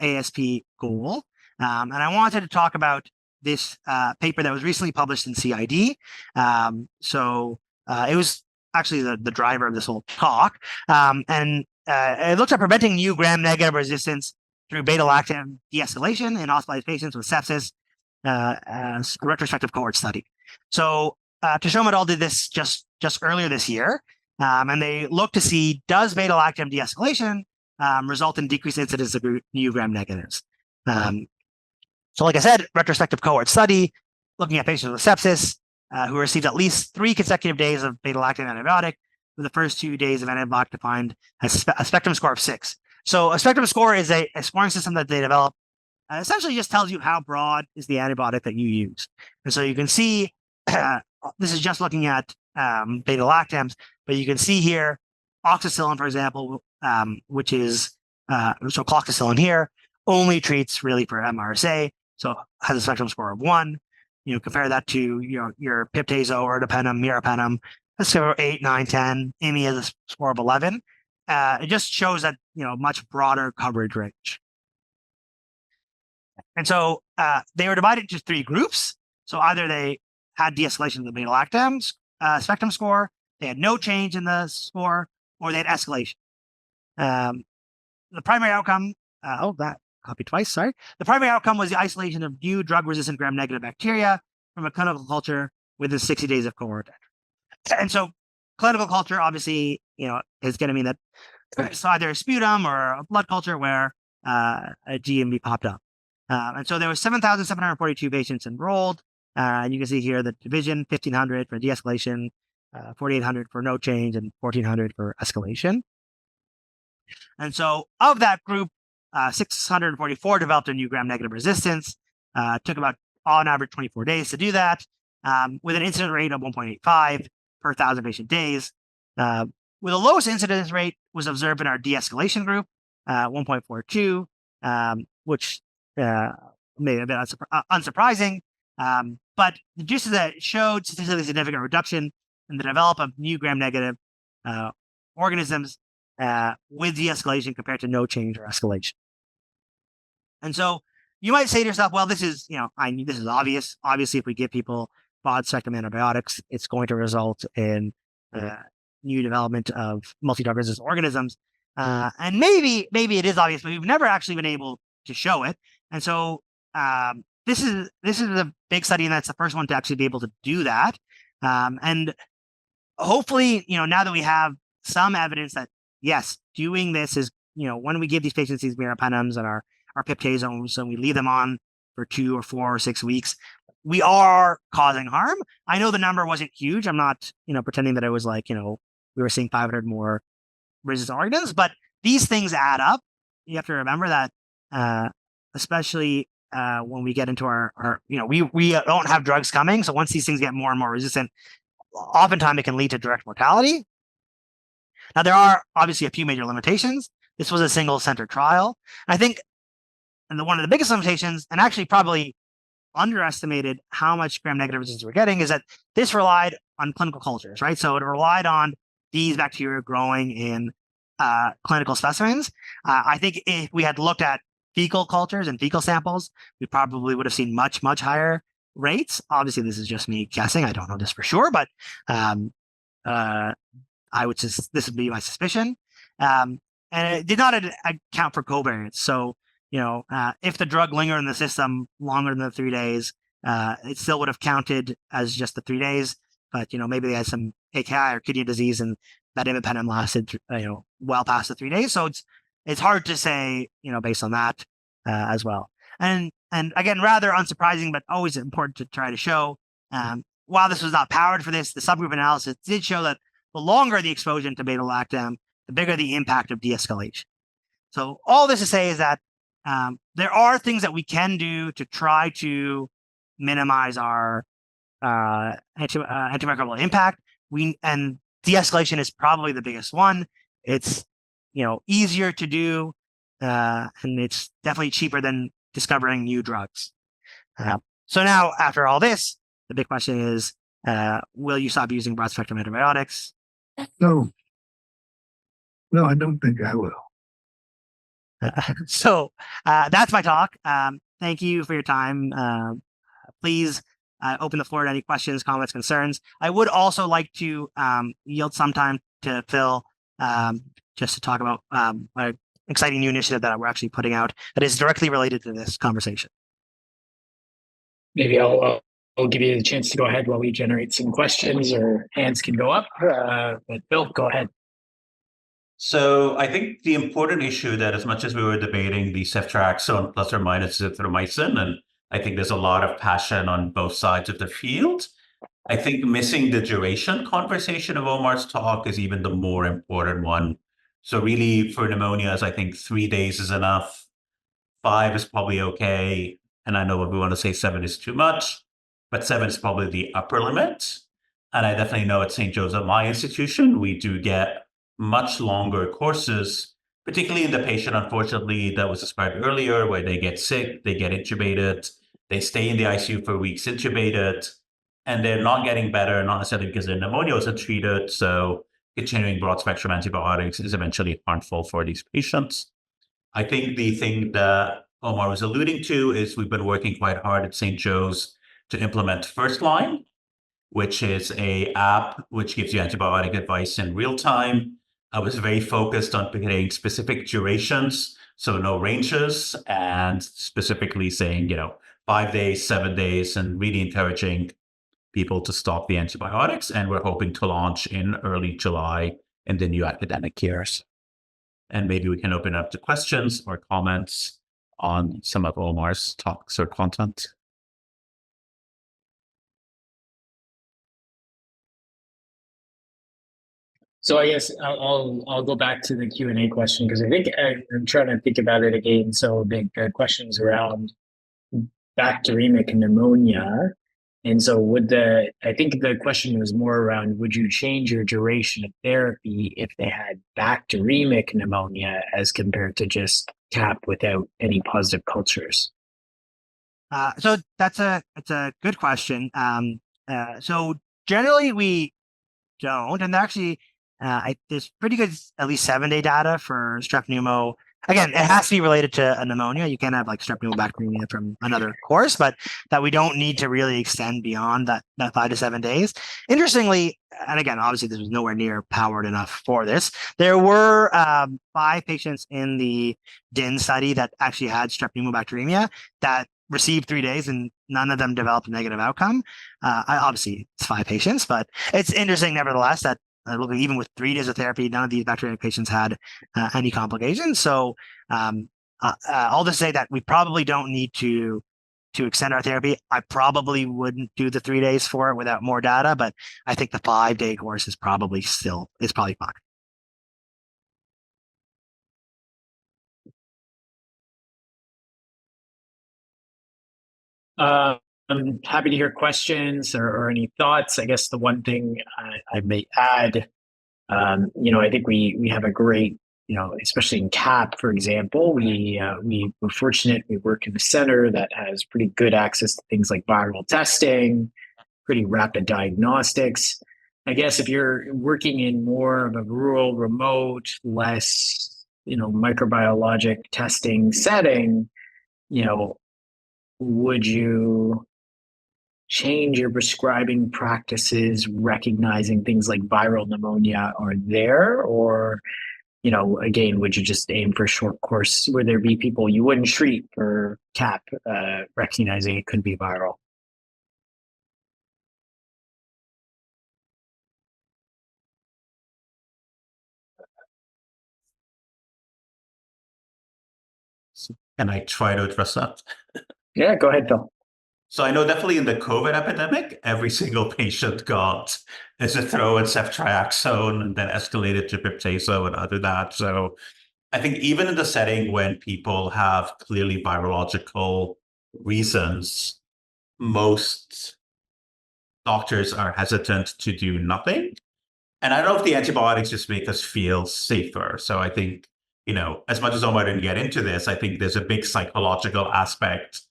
ASP goal. And I wanted to talk about this paper that was recently published in CID. So it was actually the driver of this whole talk. And it looks at preventing new gram-negative resistance through beta-lactam de-escalation in hospitalized patients with sepsis, as a retrospective cohort study. So Teshome et al. Did this just earlier this year. And they looked to see, does beta-lactam de-escalation result in decreased incidence of new gram-negatives? So like I said, retrospective cohort study, looking at patients with sepsis who received at least 3 consecutive days of beta-lactam antibiotic, with the first 2 days of antibiotic defined as a spectrum score of 6. So a spectrum score is a scoring system that they develop. Essentially just tells you how broad is the antibiotic that you use. And so you can see, this is just looking at beta-lactams, but you can see here, oxacillin, for example, which is, so cloxacillin here, only treats really for MRSA. So has a spectrum score of 1. Compare that to your piptazo, ertapenem, meropenem. Let's go 8, 9, 10. IMI has a score of 11. It just shows that much broader coverage range. And so they were divided into 3 groups. So either they had de-escalation of the beta-lactam spectrum score, they had no change in the score, or they had escalation. The primary outcome, that copied twice, sorry. The primary outcome was the isolation of new drug-resistant gram-negative bacteria from a clinical culture within 60 days of cohort. And so clinical culture, obviously, is going to mean that it's either a sputum or a blood culture where a GMB popped up. And so there were 7,742 patients enrolled. And you can see here the division, 1,500 for de-escalation, 4,800 for no change, and 1,400 for escalation. And so of that group, 644 developed a new gram-negative resistance. Took about, on average, 24 days to do that, with an incidence rate of 1.85 per 1,000 patient days. With the lowest incidence rate was observed in our de-escalation group, 1.42, which may have been unsurprising. But the gist is that it showed statistically significant reduction in the development of new gram-negative organisms with de-escalation compared to no change or escalation. And so you might say to yourself, well, this is, this is obvious. Obviously, if we give people broad-spectrum antibiotics, it's going to result in new development of multi-drug resistant organisms. And maybe it is obvious, but we've never actually been able to show it. And so this is a big study, and that's the first one to actually be able to do that. And hopefully, now that we have some evidence that, yes, doing this is, when we give these patients these meropenems and our piptazones and we leave them on for 2 or 4 or 6 weeks, we are causing harm. I know the number wasn't huge. I'm not, pretending that it was like, we were seeing 500 more resistant organisms, but these things add up. You have to remember that, especially when we get into our we don't have drugs coming. So once these things get more and more resistant, oftentimes it can lead to direct mortality. Now, there are obviously a few major limitations. This was a single center trial. I think one of the biggest limitations, and actually probably underestimated how much gram-negative resistance we're getting, is that this relied on clinical cultures, right? So it relied on these bacteria growing in clinical specimens. I think if we had looked at fecal cultures and fecal samples, we probably would have seen much, much higher rates. Obviously, this is just me guessing. I don't know this for sure, but this would be my suspicion. And it did not account for covariance. So, if the drug lingered in the system longer than the 3 days, it still would have counted as just the 3 days. But, maybe they had some AKI or kidney disease and that imipenem lasted, well past the 3 days. So it's hard to say, based on that as well. And again, rather unsurprising, but always important to try to show, while this was not powered for this, the subgroup analysis did show that the longer the exposure to beta-lactam, the bigger the impact of de-escalation. So all this to say is that there are things that we can do to try to minimize our antimicrobial impact. And de-escalation is probably the biggest one. It's easier to do, and it's definitely cheaper than discovering new drugs. So now, after all this, the big question is, will you stop using broad-spectrum antibiotics? No, I don't think I will. So that's my talk. Thank you for your time. Please open the floor to any questions, comments, concerns. I would also like to yield some time to Phil just to talk about an exciting new initiative that we're actually putting out that is directly related to this conversation. Maybe I'll give you the chance to go ahead while we generate some questions, or hands can go up. But Phil, go ahead. So I think the important issue that, as much as we were debating the ceftriaxone plus or minus azithromycin, and I think there's a lot of passion on both sides of the field, I think missing the duration conversation of Omar's talk is even the more important one. So really for pneumonias, I think 3 days is enough. 5 is probably okay. And I know what we want to say 7 is too much, but 7 is probably the upper limit. And I definitely know at St. Joseph, my institution, we do get much longer courses, particularly in the patient, unfortunately, that was described earlier, where they get sick, they get intubated, they stay in the ICU for weeks intubated, and they're not getting better, not necessarily because their pneumonia wasn't treated. So continuing broad spectrum antibiotics is eventually harmful for these patients. I think the thing that Omar was alluding to is we've been working quite hard at St. Joe's to implement First Line, which is an app which gives you antibiotic advice in real time. I was very focused on picking specific durations, so no ranges, and specifically saying, 5 days, 7 days, and really encouraging people to stop the antibiotics. And we're hoping to launch in early July in the new academic years. And maybe we can open up to questions or comments on some of Omar's talks or content. So I guess I'll go back to the Q&A question, because I think I'm trying to think about it again. So the questions around bacteremic pneumonia. And so I think the question was more around, would you change your duration of therapy if they had bacteremic pneumonia as compared to just CAP without any positive cultures? So it's a good question. So generally we don't, and actually there's pretty good, at least 7-day data for strep pneumo. Again, it has to be related to a pneumonia. You can't have like strep pneumobacteremia from another course, but that we don't need to really extend beyond that 5 to 7 days. Interestingly, and again, obviously this was nowhere near powered enough for this. There were 5 patients in the DIN study that actually had strep pneumobacteremia that received 3 days, and none of them developed a negative outcome. Obviously, it's 5 patients, but it's interesting nevertheless that even with 3 days of therapy, none of these bacterial patients had any complications. So all to say that we probably don't need to extend our therapy. I probably wouldn't do the 3 days for it without more data, but I think the 5-day course is probably fine. I'm happy to hear questions or any thoughts. I guess the one thing I may add, I think we have a great, especially in CAP, for example, we're fortunate. We work in a center that has pretty good access to things like viral testing, pretty rapid diagnostics. I guess if you're working in more of a rural, remote, less, microbiologic testing setting, would you change your prescribing practices, recognizing things like viral pneumonia are there? Or, again, would you just aim for short course? Would there be people you wouldn't treat for CAP, recognizing it could be viral? Can I try to address that? Yeah, go ahead, Phil. So I know definitely in the COVID epidemic, every single patient got azithro and ceftriaxone and then escalated to piptazo and other that. So I think even in the setting when people have clearly virological reasons, most doctors are hesitant to do nothing. And I don't know if the antibiotics just make us feel safer. So I think, as much as Omar didn't get into this, I think there's a big psychological aspect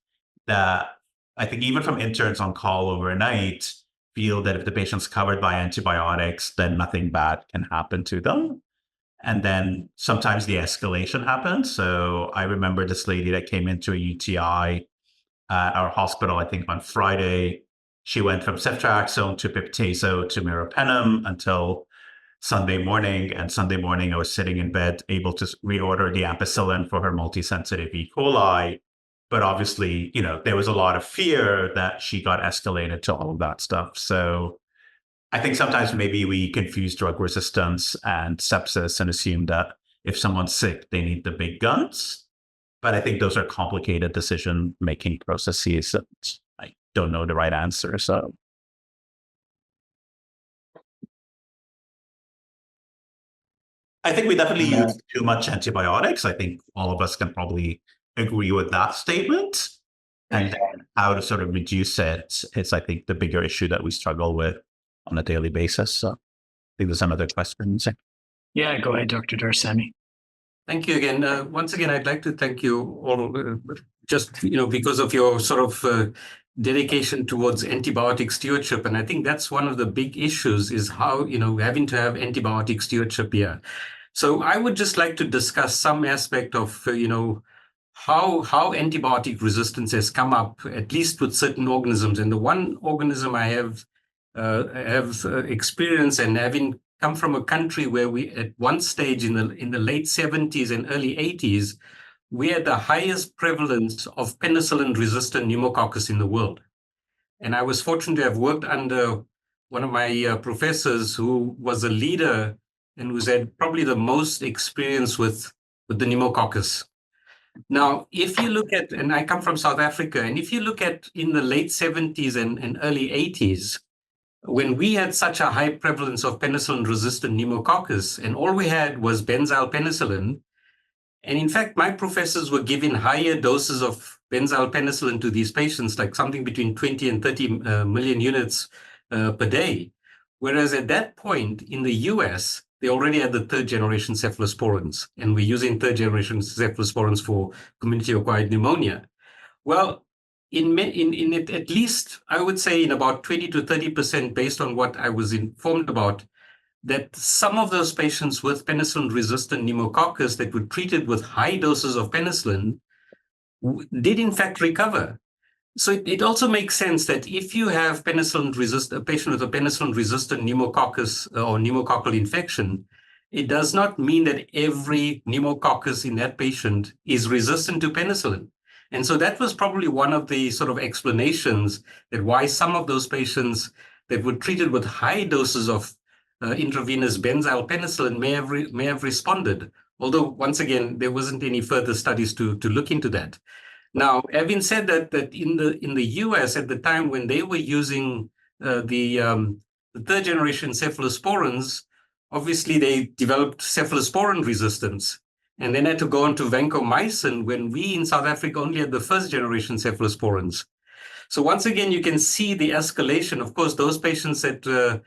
that I think even from interns on call overnight feel that if the patient's covered by antibiotics, then nothing bad can happen to them. And then sometimes the escalation happens. So I remember this lady that came into a UTI at our hospital, I think on Friday. She went from ceftriaxone to piptazo to meropenem until Sunday morning. And Sunday morning, I was sitting in bed, able to reorder the ampicillin for her multisensitive E. coli. But obviously, there was a lot of fear that she got escalated to all of that stuff. So I think sometimes maybe we confuse drug resistance and sepsis and assume that if someone's sick, they need the big guns. But I think those are complicated decision-making processes that I don't know the right answer. So I think we definitely use too much antibiotics. I think all of us can probably agree with that statement. And then how to sort of reduce it is, I think, the bigger issue that we struggle with on a daily basis. So I think there's some other questions. Yeah, go ahead, Dr. Dorsami. Thank you again. Once again, I'd like to thank you all, just because of your sort of dedication towards antibiotic stewardship. And I think that's one of the big issues is how, having to have antibiotic stewardship here. So I would just like to discuss some aspect of, how antibiotic resistance has come up, at least with certain organisms. And the one organism I have experience and having come from a country where we, at one stage in the late 70s and early 80s, we had the highest prevalence of penicillin-resistant pneumococcus in the world. And I was fortunate to have worked under one of my professors who was a leader and who's had probably the most experience with the pneumococcus. Now, if you look at, and I come from South Africa, and if you look at in the late 70s and early 80s, when we had such a high prevalence of penicillin-resistant pneumococcus, and all we had was benzyl penicillin, and in fact, my professors were giving higher doses of benzyl penicillin to these patients, like something between 20 and 30 million units per day. Whereas at that point in the US, they already had the third-generation cephalosporins, and we're using third-generation cephalosporins for community-acquired pneumonia. Well, in it, at least, I would say in about 20 to 30%, based on what I was informed about, that some of those patients with penicillin-resistant pneumococcus that were treated with high doses of penicillin did in fact recover. So it also makes sense that if you have a patient with a penicillin-resistant pneumococcus or pneumococcal infection, it does not mean that every pneumococcus in that patient is resistant to penicillin. And so that was probably one of the sort of explanations that why some of those patients that were treated with high doses of intravenous benzyl penicillin may have responded. Although, once again, there wasn't any further studies to look into that. Now, having said that in the US at the time when they were using the third generation cephalosporins, obviously they developed cephalosporin resistance and then had to go on to vancomycin when we in South Africa only had the first generation cephalosporins. So once again, you can see the escalation. Of course, those patients that,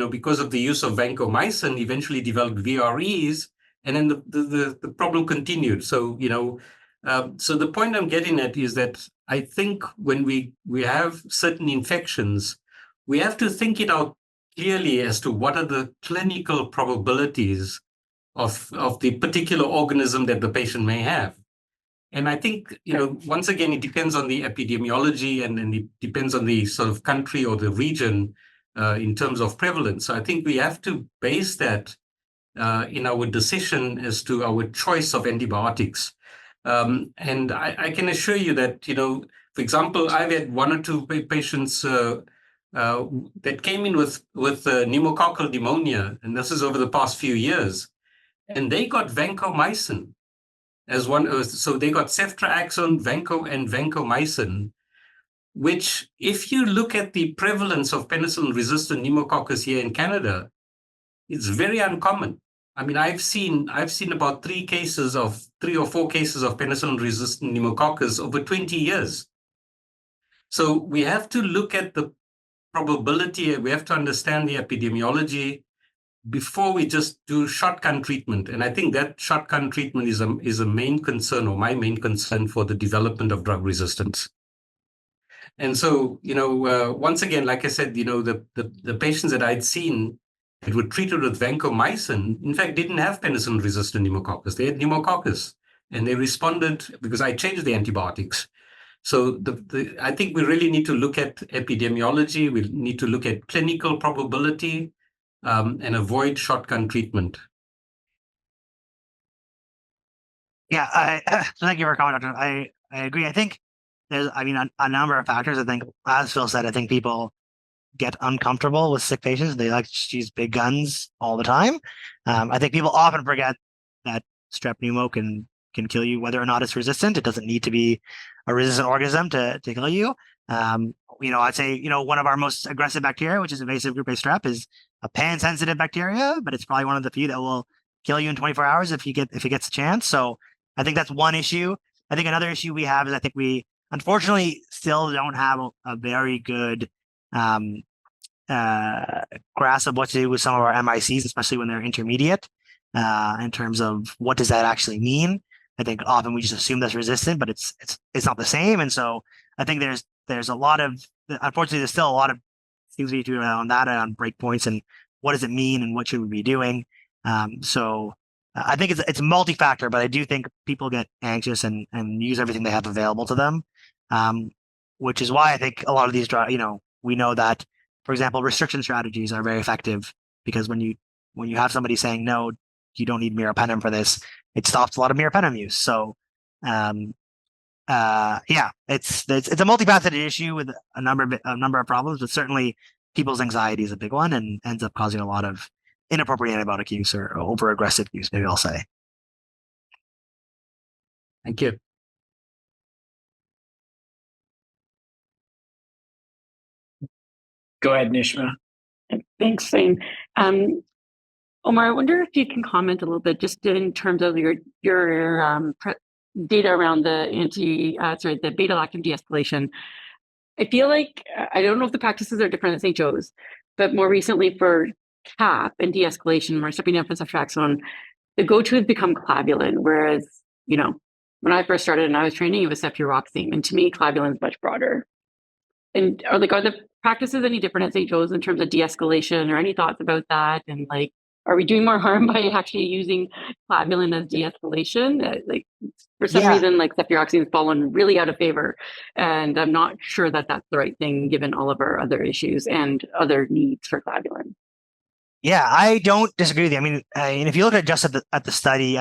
because of the use of vancomycin eventually developed VREs, and then the problem continued. So, so the point I'm getting at is that I think when we have certain infections, we have to think it out clearly as to what are the clinical probabilities of the particular organism that the patient may have. And I think, once again, it depends on the epidemiology and it depends on the sort of country or the region in terms of prevalence. So I think we have to base that in our decision as to our choice of antibiotics. And I can assure you that, for example, I've had one or two patients that came in with pneumococcal pneumonia, and this is over the past few years, and they got vancomycin as one. So they got ceftriaxone, vanco, and vancomycin, which, if you look at the prevalence of penicillin-resistant pneumococcus here in Canada, it's very uncommon. I mean, I've seen about 3 or 4 cases of penicillin-resistant pneumococcus over 20 years. So we have to look at the probability. We have to understand the epidemiology before we just do shotgun treatment. And I think that shotgun treatment is a main concern, or my main concern, for the development of drug resistance. And so, once again, like I said, the patients that I'd seen that were treated with vancomycin, in fact, didn't have penicillin-resistant pneumococcus. They had pneumococcus, and they responded because I changed the antibiotics. So I think we really need to look at epidemiology. We need to look at clinical probability, and avoid shotgun treatment. Yeah, thank you for comment, Doctor. I agree. I think there's, a number of factors. I think, as Phil said, I think people get uncomfortable with sick patients. They like to use big guns all the time. I think people often forget that strep pneumo can kill you, whether or not it's resistant. It doesn't need to be a resistant organism to kill you. I'd say, one of our most aggressive bacteria, which is invasive group A strep, is a pan-sensitive bacteria, but it's probably one of the few that will kill you in 24 hours if it gets a chance. So I think that's one issue. I think another issue we have is I think we unfortunately still don't have a very good grasp of what to do with some of our MICs, especially when they're intermediate, in terms of what does that actually mean. I think often we just assume that's resistant, but it's not the same. And so I think there's a lot of, unfortunately, there's still a lot of things we need to do on that, on breakpoints, and what does it mean and what should we be doing. So I think it's multi-factor, but I do think people get anxious and use everything they have available to them, which is why I think a lot of these drugs, we know that, for example, restriction strategies are very effective, because when you have somebody saying, no, you don't need meropenem for this, it stops a lot of meropenem use. So it's a multifaceted issue with a number of problems, but certainly people's anxiety is a big one and ends up causing a lot of inappropriate antibiotic use or over aggressive use, maybe I'll say. Thank you. Go ahead, Nishma. Thanks, Shane. Omar, I wonder if you can comment a little bit just in terms of your data around the beta-lactam de-escalation. I feel like, I don't know if the practices are different at St. Joe's, but more recently for CAP and de-escalation, marsupial and ceftriaxone, the go-to has become clavulin, whereas, when I first started and I was training, it was cefuroxime, and to me, clavulin is much broader. And are the practices any different at St. Joe's in terms of de-escalation, or any thoughts about that? And are we doing more harm by actually using clavulin as de-escalation? For some reason, cefuroxime has fallen really out of favor, and I'm not sure that that's the right thing given all of our other issues and other needs for clavulin. Yeah, I don't disagree with you. And if you look at just at the study,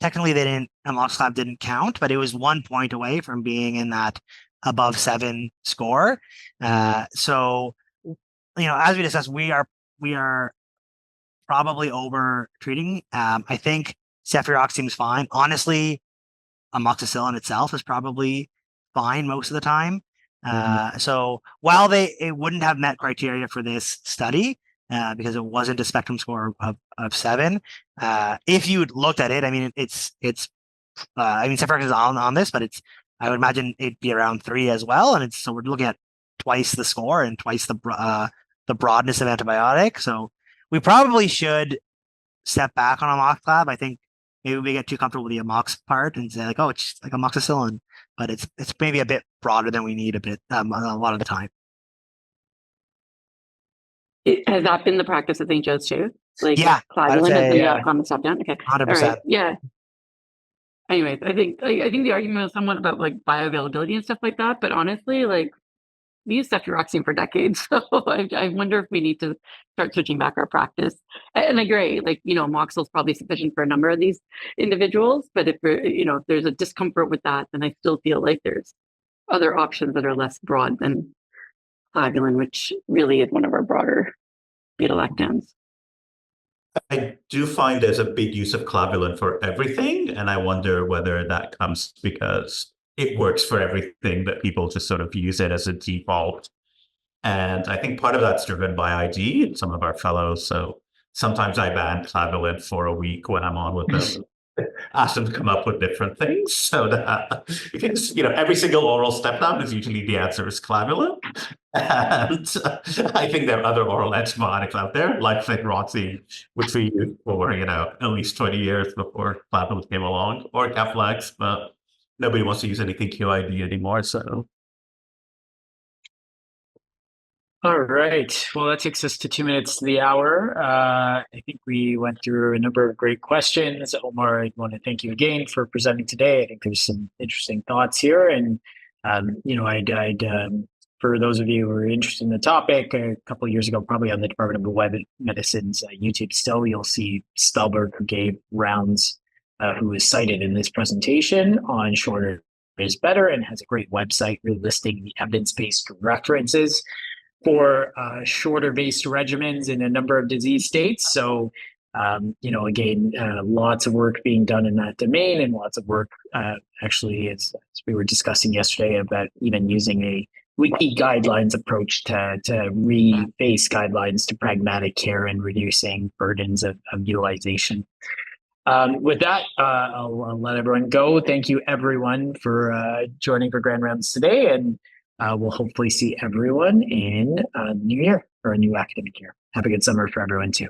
technically they didn't, amoxicillin didn't count, but it was 1 point away from being in that above 7 score. So, as we discussed, we are probably over treating. I think cefuroxime is fine. Honestly, amoxicillin itself is probably fine most of the time. So while it wouldn't have met criteria for this study, because it wasn't a spectrum score of 7, if you looked at it, cefuroxime is on this, but I would imagine it'd be around 3 as well. And so we're looking at twice the score and twice the broadness of antibiotic. So we probably should step back on amoxicillin. I think maybe we get too comfortable with the amox part and say like, oh, it's like amoxicillin, but it's maybe a bit broader than we need a lot of the time. Has that been the practice at St. Joe's too? Like, Yeah, clavulin has been yeah. common step down. Okay, 100%. all right, yeah. Anyways, I think the argument was somewhat about like bioavailability and stuff like that, but honestly, like we used ceftriaxone for decades, so I wonder if we need to start switching back our practice. And I agree, like amoxicillin is probably sufficient for a number of these individuals, but if if there's a discomfort with that, then I still feel like there's other options that are less broad than clavulin, which really is one of our broader beta-lactams. I do find there's a big use of clavulin for everything, and I wonder whether that comes because it works for everything, that people just sort of use it as a default. And I think part of that's driven by ID and some of our fellows. So sometimes I ban clavulin for a week when I'm on with them. Ask them to come up with different things, so that because every single oral step down is usually the answer is clavulin, and I think there are other oral antibiotics out there like Roxy, which we used for at least 20 years before clavulin came along, or Caplex, but nobody wants to use anything QID anymore. So. All right. Well, that takes us to 2 minutes to the hour. I think we went through a number of great questions. Omar, I want to thank you again for presenting today. I think there's some interesting thoughts here. And, for those of you who are interested in the topic, a couple of years ago, probably on the Department of Web Medicine's YouTube still, you'll see Spellberg, who gave Rounds, who is cited in this presentation on shorter is better, and has a great website listing the evidence-based references for shorter-based regimens in a number of disease states. So, again, lots of work being done in that domain, and lots of work actually, as we were discussing yesterday, about even using a wiki guidelines approach to rebase guidelines to pragmatic care and reducing burdens of utilization. With that, I'll let everyone go. Thank you, everyone, for joining for Grand Rounds today, and we'll hopefully see everyone in the new year or a new academic year. Have a good summer for everyone too.